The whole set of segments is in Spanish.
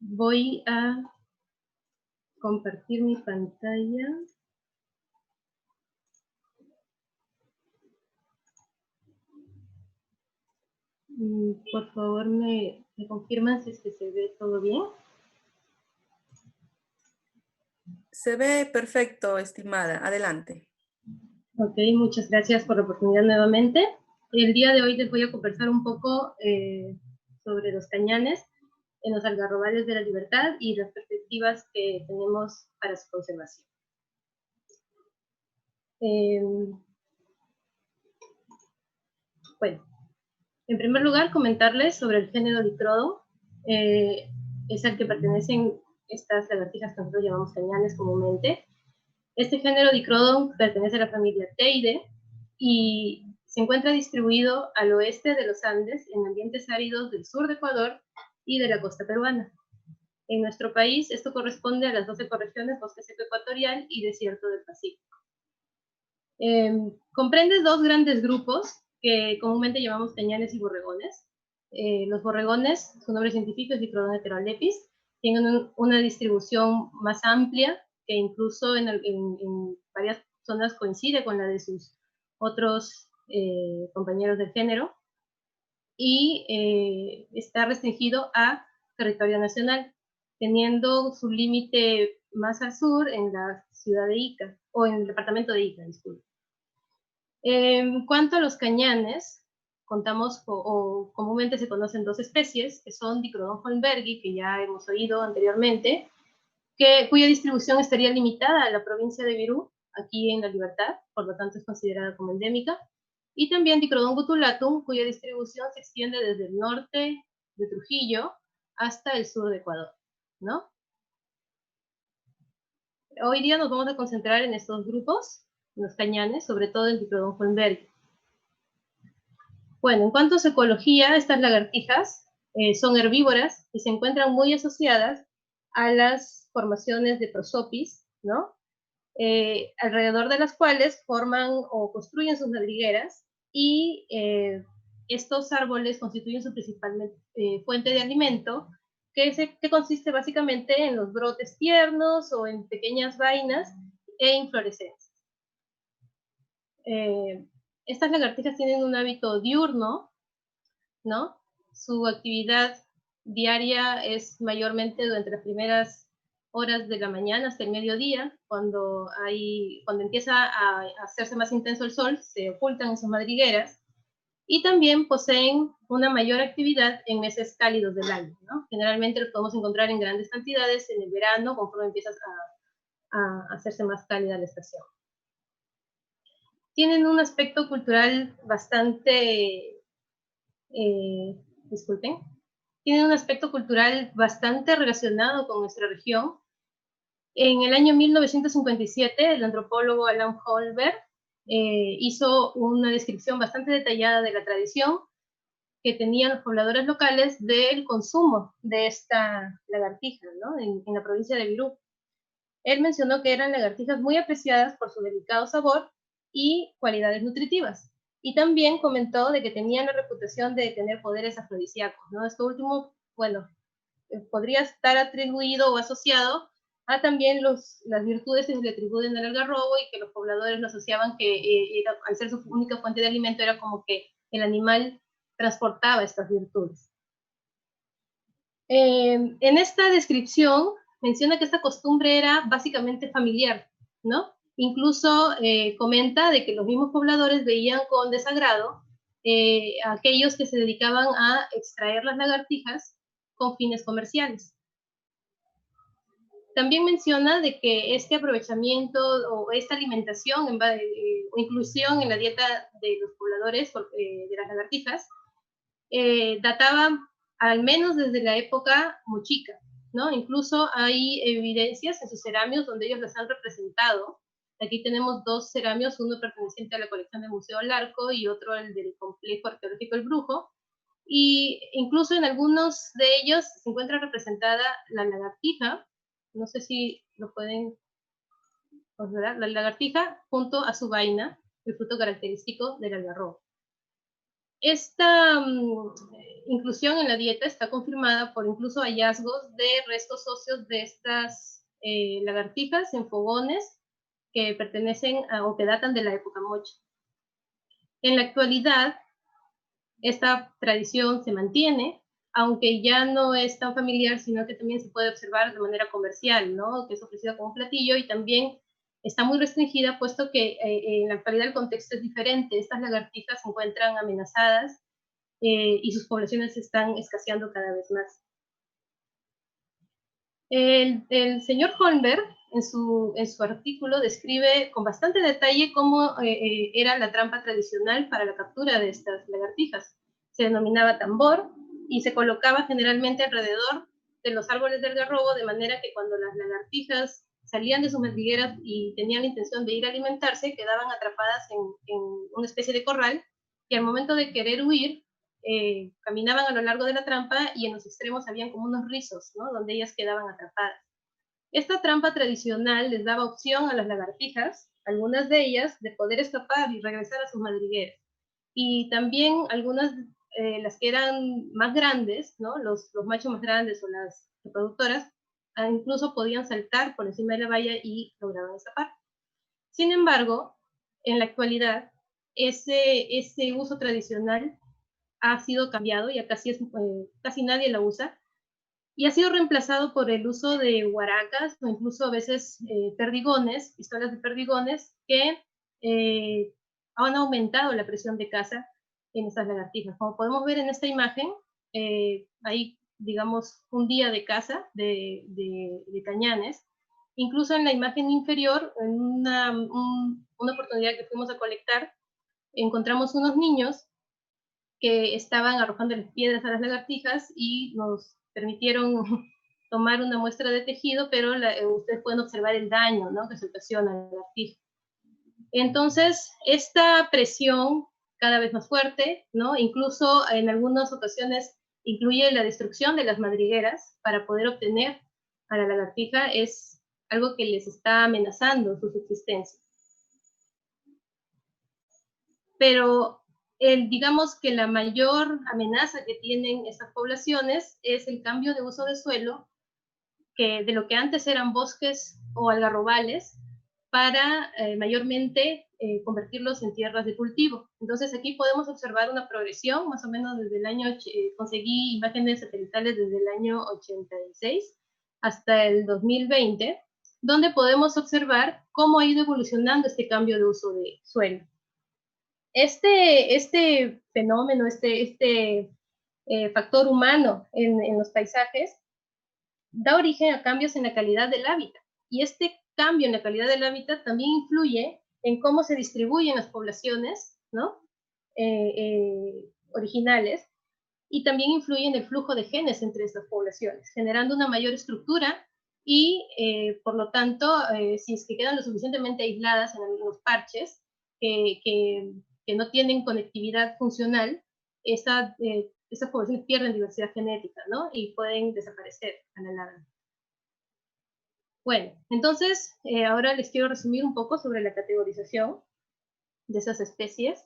Voy a compartir mi pantalla. Por favor, me confirman si es que se ve todo bien. Se ve perfecto, estimada. Adelante. Ok, muchas gracias por la oportunidad nuevamente. El día de hoy les voy a conversar un poco sobre los cañanes en los algarrobales de la libertad y las perspectivas que tenemos para su conservación. Bueno, en primer lugar, comentarles sobre el género Dicrodon. Es al que pertenecen estas lagartijas que nosotros llamamos cañanes comúnmente. Este género Dicrodon pertenece a la familia Teide y se encuentra distribuido al oeste de los Andes, en ambientes áridos del sur de Ecuador y de la costa peruana. En nuestro país, esto corresponde a las 12 ecorregiones bosque seco ecuatorial y desierto del Pacífico. Comprende dos grandes grupos que comúnmente llamamos cañanes y borregones. Los borregones, su nombre científico es Dicrodon heterolepis, tienen una distribución más amplia que incluso en varias zonas coincide con la de sus otros compañeros del género, y está restringido a territorio nacional, teniendo su límite más al sur en la ciudad de Ica, o en el departamento de Ica, disculpe. En cuanto a los cañanes, contamos, o comúnmente se conocen dos especies, que son Dicrodon holmbergi, que ya hemos oído anteriormente, cuya distribución estaría limitada a la provincia de Virú, aquí en La Libertad, por lo tanto es considerada como endémica, y también Dicrodon gutulatum, cuya distribución se extiende desde el norte de Trujillo hasta el sur de Ecuador, ¿no? Hoy día nos vamos a concentrar en estos grupos, los cañanes, sobre todo en Dicrodon holmbergi. Bueno, en cuanto a su ecología, estas lagartijas son herbívoras y se encuentran muy asociadas a las formaciones de prosopis, ¿no? Alrededor de las cuales forman o construyen sus madrigueras, y estos árboles constituyen su principal fuente de alimento, que consiste básicamente en los brotes tiernos o en pequeñas vainas e inflorescencias. Estas lagartijas tienen un hábito diurno, ¿no? Su actividad diaria es mayormente durante las primeras horas de la mañana hasta el mediodía, cuando empieza a hacerse más intenso el sol, se ocultan en sus madrigueras, y también poseen una mayor actividad en meses cálidos del año, ¿no? Generalmente los podemos encontrar en grandes cantidades en el verano, conforme empieza a hacerse más cálida la estación. Tienen un aspecto cultural bastante, tienen un aspecto cultural bastante relacionado con nuestra región. En el año 1957, el antropólogo Alan Holberg hizo una descripción bastante detallada de la tradición que tenían los pobladores locales del consumo de esta lagartija, ¿no? en la provincia de Virú. Él mencionó que eran lagartijas muy apreciadas por su delicado sabor y cualidades nutritivas. Y también comentó de que tenían la reputación de tener poderes afrodisíacos, ¿no? Esto último, bueno, podría estar atribuido o asociado a también las virtudes que se le atribuyen al algarrobo, y que los pobladores lo asociaban que al ser su única fuente de alimento era como que el animal transportaba estas virtudes. En esta descripción menciona que esta costumbre era básicamente familiar, ¿no? Incluso comenta de que los mismos pobladores veían con desagrado a aquellos que se dedicaban a extraer las lagartijas con fines comerciales. También menciona de que este aprovechamiento o esta alimentación o inclusión en la dieta de los pobladores de las lagartijas databa al menos desde la época mochica, ¿no? Incluso hay evidencias en sus ceramios donde ellos las han representado. Aquí tenemos dos ceramios, uno perteneciente a la colección del Museo Larco y otro el del Complejo Arqueológico El Brujo, y incluso en algunos de ellos se encuentra representada la lagartija, no sé si lo pueden observar, la lagartija junto a su vaina, el fruto característico del algarrobo. Esta inclusión en la dieta está confirmada por incluso hallazgos de restos óseos de estas lagartijas en fogones que pertenecen o que datan de la época Moche. En la actualidad, esta tradición se mantiene, aunque ya no es tan familiar, sino que también se puede observar de manera comercial, ¿no? Que es ofrecido como un platillo y también está muy restringida, puesto que en la actualidad el contexto es diferente. Estas lagartijas se encuentran amenazadas y sus poblaciones están escaseando cada vez más. El señor Holmberg, en su artículo, describe con bastante detalle cómo era la trampa tradicional para la captura de estas lagartijas. Se denominaba tambor y se colocaba generalmente alrededor de los árboles del algarrobo, de manera que cuando las lagartijas salían de sus madrigueras y tenían la intención de ir a alimentarse, quedaban atrapadas en una especie de corral, y al momento de querer huir, caminaban a lo largo de la trampa y en los extremos habían como unos rizos, ¿no? Donde ellas quedaban atrapadas. Esta trampa tradicional les daba opción a las lagartijas, algunas de ellas, de poder escapar y regresar a sus madrigueras. Y también algunas, las que eran más grandes, ¿no? Los machos más grandes o las reproductoras, incluso podían saltar por encima de la valla y lograban escapar. Sin embargo, en la actualidad, ese uso tradicional ha sido cambiado, ya casi nadie la usa, y ha sido reemplazado por el uso de huaracas o incluso a veces perdigones, pistolas de perdigones, que han aumentado la presión de caza en estas lagartijas. Como podemos ver en esta imagen, hay, digamos, un día de caza de cañanes. Incluso en la imagen inferior, en una oportunidad que fuimos a colectar, encontramos unos niños que estaban arrojando las piedras a las lagartijas y nos permitieron tomar una muestra de tejido, pero ustedes pueden observar el daño, ¿no?, que se ocasiona a la lagartija. Entonces, esta presión cada vez más fuerte, ¿no?, incluso en algunas ocasiones incluye la destrucción de las madrigueras para poder obtener a la lagartija, es algo que les está amenazando su subsistencia. Pero digamos que la mayor amenaza que tienen estas poblaciones es el cambio de uso de suelo, que de lo que antes eran bosques o algarrobales, para mayormente convertirlos en tierras de cultivo. Entonces aquí podemos observar una progresión, más o menos desde el año, conseguí imágenes satelitales desde el año 86 hasta el 2020, donde podemos observar cómo ha ido evolucionando este cambio de uso de suelo. Este fenómeno, factor humano en los paisajes, da origen a cambios en la calidad del hábitat. Y este cambio en la calidad del hábitat también influye en cómo se distribuyen las poblaciones, ¿no?, originales, y también influye en el flujo de genes entre estas poblaciones, generando una mayor estructura y, por lo tanto, si es que quedan lo suficientemente aisladas en los parches, que no tienen conectividad funcional, estas poblaciones pierden diversidad genética, ¿no?, y pueden desaparecer a la larga. Bueno, entonces, ahora les quiero resumir un poco sobre la categorización de esas especies.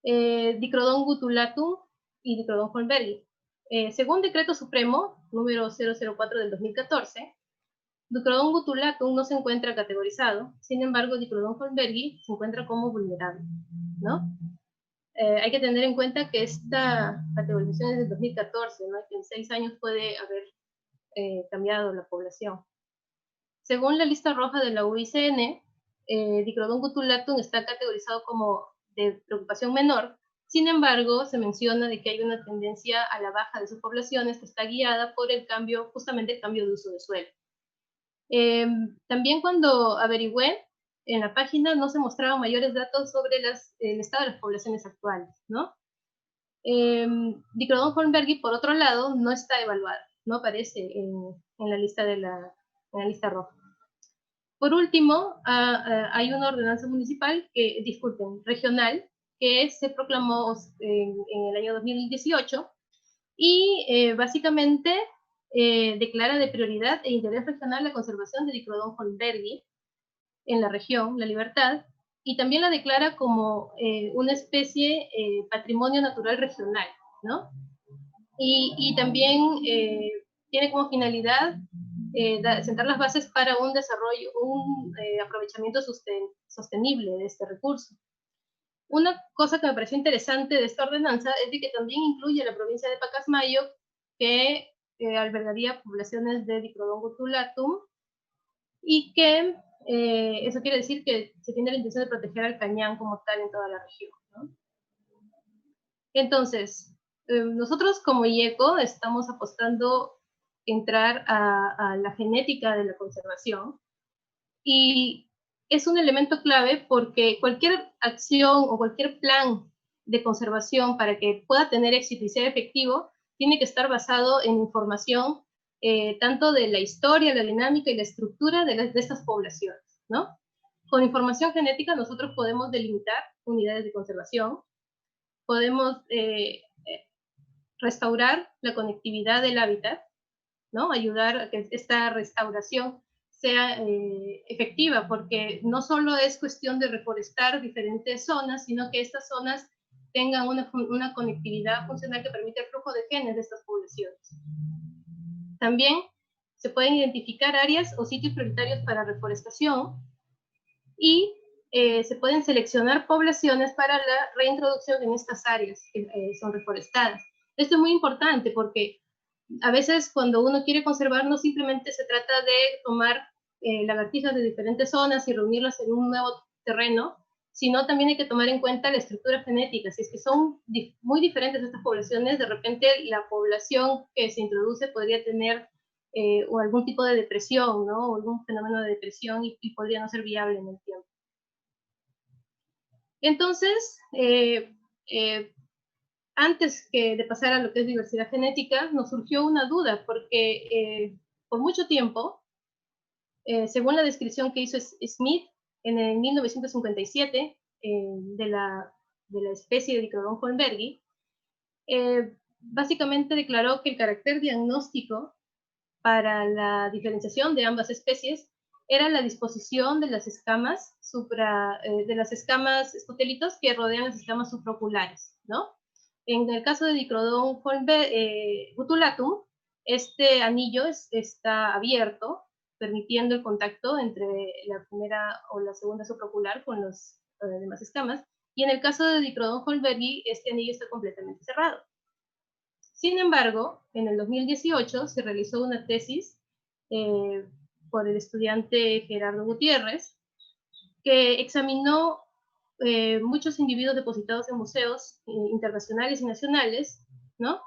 Dichrodon gutulatum y Dichrodon holmbergi. Según Decreto Supremo número 004 del 2014, Dichrodon gutulatum no se encuentra categorizado, sin embargo, Dichrodon holmbergi se encuentra como vulnerable, ¿no? Hay que tener en cuenta que esta categorización es del 2014, ¿no?, que en 6 años puede haber cambiado la población. Según la lista roja de la UICN, Dichrodon gutulatum está categorizado como de preocupación menor. Sin embargo, se menciona de que hay una tendencia a la baja de sus poblaciones que está guiada por el cambio, justamente el cambio de uso de suelo. También cuando averigüé, en la página no se mostraban mayores datos sobre el estado de las poblaciones actuales, ¿no? Dichrodon holmbergi, por otro lado, no está evaluada, no aparece en la lista roja. Por último, hay una ordenanza municipal, regional, que se proclamó en el año 2018 y básicamente declara de prioridad e interés regional la conservación de Dichrodon holmbergi en la región La Libertad, y también la declara como una especie patrimonio natural regional, ¿no? Y también tiene como finalidad sentar las bases para un desarrollo, un aprovechamiento sostenible de este recurso. Una cosa que me pareció interesante de esta ordenanza es de que también incluye la provincia de Pacasmayo, que albergaría poblaciones de Diplodon gutulatum, y que eso quiere decir que se tiene la intención de proteger al cañán como tal en toda la región, ¿no? Entonces, nosotros como IECO estamos apostando entrar a la genética de la conservación, y es un elemento clave porque cualquier acción o cualquier plan de conservación para que pueda tener éxito y ser efectivo tiene que estar basado en información tanto de la historia, la dinámica y la estructura de estas poblaciones, ¿no? Con información genética nosotros podemos delimitar unidades de conservación, podemos restaurar la conectividad del hábitat, ¿no? Ayudar a que esta restauración sea efectiva, porque no solo es cuestión de reforestar diferentes zonas, sino que estas zonas tengan una conectividad funcional que permita el flujo de genes de estas poblaciones. También se pueden identificar áreas o sitios prioritarios para reforestación y se pueden seleccionar poblaciones para la reintroducción en estas áreas que son reforestadas. Esto es muy importante porque a veces cuando uno quiere conservar no simplemente se trata de tomar lagartijas de diferentes zonas y reunirlas en un nuevo terreno, sino también hay que tomar en cuenta la estructura genética. Si es que son muy diferentes estas poblaciones, de repente la población que se introduce podría tener o algún tipo de depresión, ¿no? O algún fenómeno de depresión y podría no ser viable en el tiempo. Entonces, antes de pasar a lo que es diversidad genética, nos surgió una duda, porque por mucho tiempo, según la descripción que hizo Smith en el 1957 de la especie de Diplodon holmbergi, básicamente declaró que el carácter diagnóstico para la diferenciación de ambas especies era la disposición de las escamas de las escamas escotelitos que rodean las escamas supraoculares, ¿no? En el caso de Diplodon gutulatum, este anillo está abierto, permitiendo el contacto entre la primera o la segunda supraocular con las demás escamas, y en el caso de Diplodon holmbergi, este anillo está completamente cerrado. Sin embargo, en el 2018 se realizó una tesis por el estudiante Gerardo Gutiérrez, que examinó muchos individuos depositados en museos internacionales y nacionales, ¿no?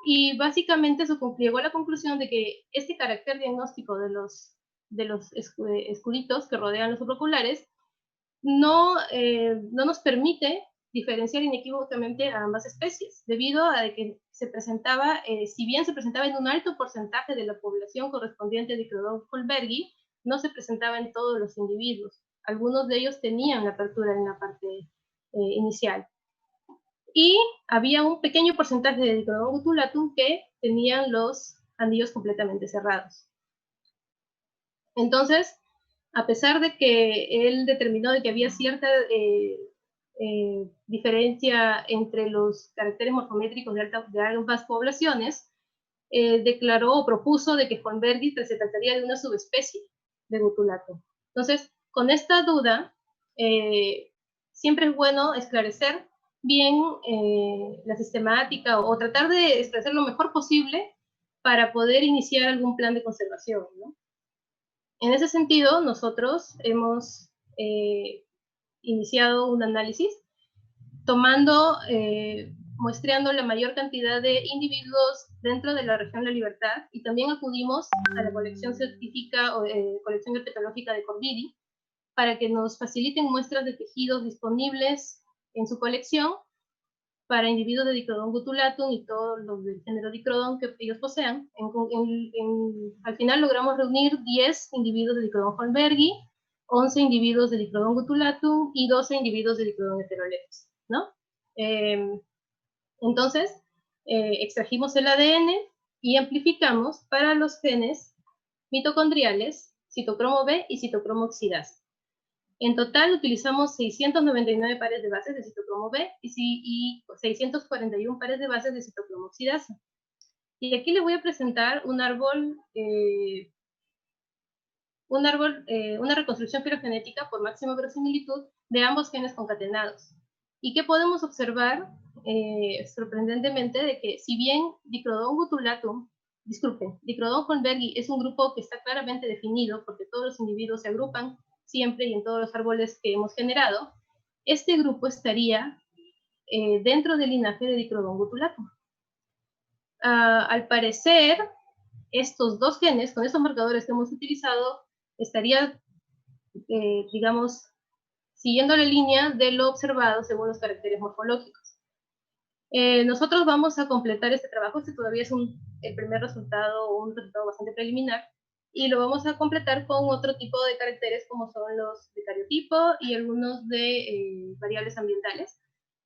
Y básicamente eso llegó a la conclusión de que este carácter diagnóstico de los escuditos que rodean los supraoculares no nos permite diferenciar inequívocamente a ambas especies, debido a que se presentaba, si bien se presentaba en un alto porcentaje de la población correspondiente a Diplodon holmbergi, no se presentaba en todos los individuos. Algunos de ellos tenían la apertura en la parte inicial. Y había un pequeño porcentaje de Diplodon gutulatum que tenían los anillos completamente cerrados. Entonces, a pesar de que él determinó de que había cierta diferencia entre los caracteres morfométricos de ambas poblaciones, declaró o propuso de que holmbergi se trataría de una subespecie de gutulatum. Entonces, con esta duda, siempre es bueno esclarecer bien la sistemática o tratar de esclarecer lo mejor posible para poder iniciar algún plan de conservación, ¿no? En ese sentido, nosotros hemos iniciado un análisis tomando, muestreando la mayor cantidad de individuos dentro de la región La Libertad, y también acudimos a la colección científica o colección herpetológica de Corvidi para que nos faciliten muestras de tejidos disponibles en su colección para individuos de Diplodon gutulatum y todos los del género Diplodon que ellos posean. Al final logramos reunir 10 individuos de Diplodon holmbergi, 11 individuos de Diplodon gutulatum y 12 individuos de Diplodon heterolepis, ¿no? Entonces, extrajimos el ADN y amplificamos para los genes mitocondriales, citocromo B y citocromo oxidasa. En total utilizamos 699 pares de bases de citocromo B y 641 pares de bases de citocromo oxidasa. Y aquí le voy a presentar una reconstrucción filogenética por máxima verosimilitud de ambos genes concatenados. ¿Y qué podemos observar? Sorprendentemente, de que si bien Dicrodon holmbergi es un grupo que está claramente definido porque todos los individuos se agrupan siempre y en todos los árboles que hemos generado, este grupo estaría dentro del linaje de Dicrodon gutulatum. Al parecer, estos dos genes, con estos marcadores que hemos utilizado, estaría, digamos, siguiendo la línea de lo observado según los caracteres morfológicos. Nosotros vamos a completar este trabajo, este todavía es el primer resultado, un resultado bastante preliminar, y lo vamos a completar con otro tipo de caracteres como son los de cariotipo y algunos de variables ambientales,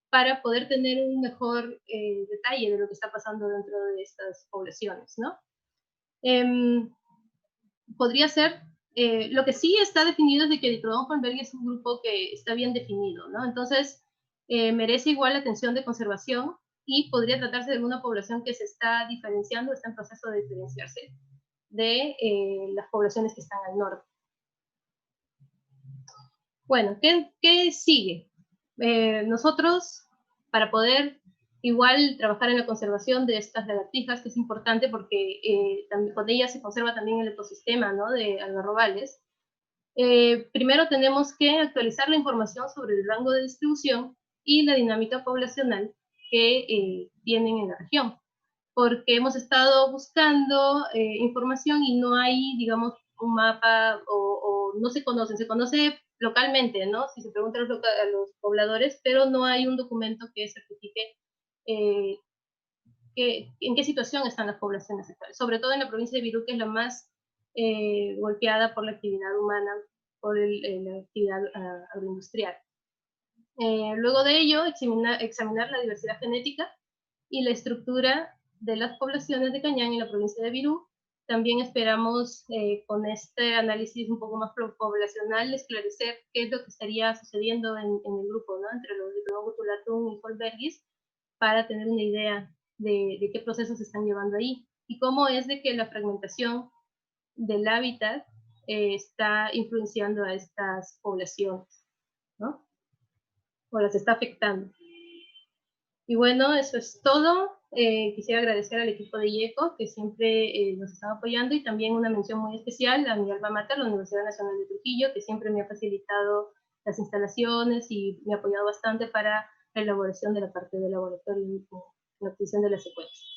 para poder tener un mejor detalle de lo que está pasando dentro de estas poblaciones, ¿no? Podría ser, lo que sí está definido es de que Dicrodon holmbergi es un grupo que está bien definido, ¿no? Entonces, merece igual atención de conservación y podría tratarse de una población que se está diferenciando, está en proceso de diferenciarse de las poblaciones que están al norte. Bueno, ¿qué sigue? Nosotros, para poder igual trabajar en la conservación de estas lagartijas, que es importante porque también, con ellas se conserva también el ecosistema, ¿no?, de algarrobales, primero tenemos que actualizar la información sobre el rango de distribución y la dinámica poblacional que tienen en la región, porque hemos estado buscando información y no hay, digamos, un mapa o no se conoce localmente, ¿no? Si se pregunta a los pobladores, pero no hay un documento que certifique en qué situación están las poblaciones actuales, sobre todo en la provincia de Virú, que es la más golpeada por la actividad humana, por la actividad agroindustrial. Luego de ello, examinar la diversidad genética y la estructura de las poblaciones de Cañán en la provincia de Virú. También esperamos con este análisis un poco más poblacional esclarecer qué es lo que estaría sucediendo en el grupo, ¿no?, entre los Dicrodon gutulatum y holmbergis, para tener una idea de qué procesos se están llevando ahí y cómo es de que la fragmentación del hábitat está influenciando a estas poblaciones, ¿no?, o las está afectando. Y bueno, eso es todo. Quisiera agradecer al equipo de IECO, que siempre nos están apoyando, y también una mención muy especial a mi alma mater, la Universidad Nacional de Trujillo, que siempre me ha facilitado las instalaciones y me ha apoyado bastante para la elaboración de la parte del laboratorio y la obtención de las secuencias.